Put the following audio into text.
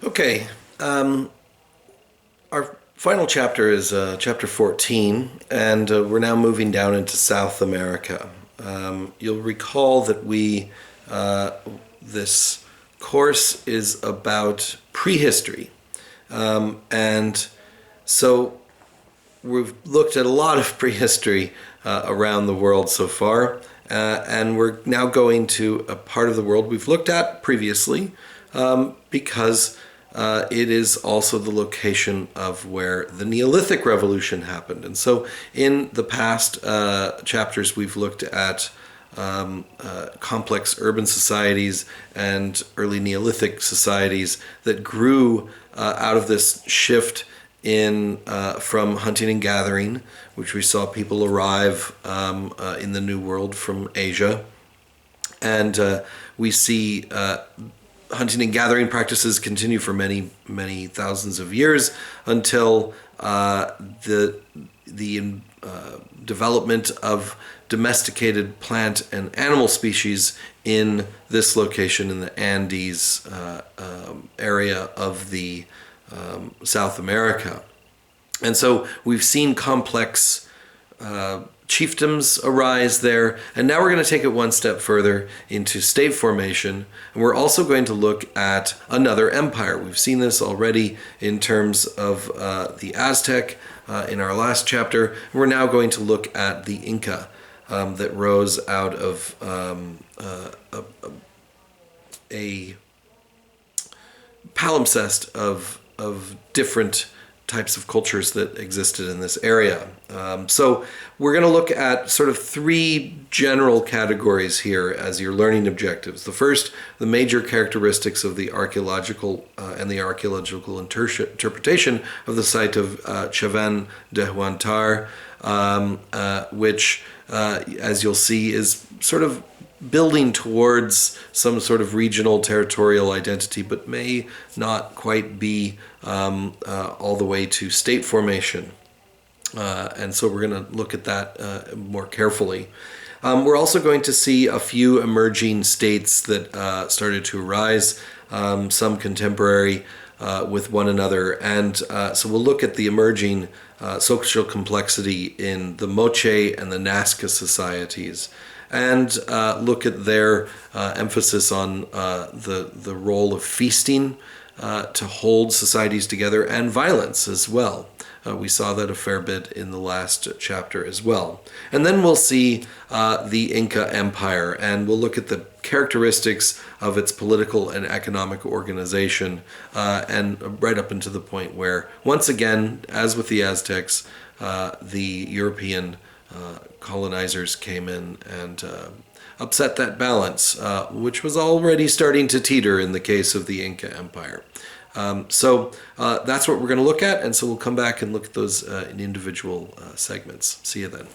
Okay, our final chapter is chapter 14, and we're now moving down into South America. You'll recall that this course is about prehistory, and so we've looked at a lot of prehistory around the world so far, and we're now going to a part of the world we've looked at previously because it is also the location of where the Neolithic Revolution happened. And so in the past chapters, we've looked at complex urban societies and early Neolithic societies that grew out of this shift from hunting and gathering, which we saw people arrive in the New World from Asia. And we see hunting and gathering practices continue for many, many thousands of years until the development of domesticated plant and animal species in this location in the Andes area of the South America. And so we've seen complex chiefdoms arise there, and now we're going to take it one step further into state formation, and we're also going to look at another empire. We've seen this already in terms of the Aztec in our last chapter. We're now going to look at the Inca that rose out of a palimpsest of different types of cultures that existed in this area. So we're going to look at sort of three general categories here as your learning objectives. The first, the major characteristics of the archaeological and the archaeological interpretation of the site of Chaven de Huantar, which, as you'll see, is sort of building towards some sort of regional territorial identity, but may not quite be all the way to state formation. And so we're going to look at that more carefully. We're also going to see a few emerging states that started to arise, some contemporary with one another. And so we'll look at the emerging social complexity in the Moche and the Nazca societies, and look at their emphasis on the role of feasting to hold societies together, and violence as well. We saw that a fair bit in the last chapter as well. And then we'll see the Inca Empire, and we'll look at the characteristics of its political and economic organization, and right up into the point where, once again, as with the Aztecs, the European colonizers came in and upset that balance, which was already starting to teeter in the case of the Inca Empire. So that's what we're going to look at, and so we'll come back and look at those in individual segments. See you then.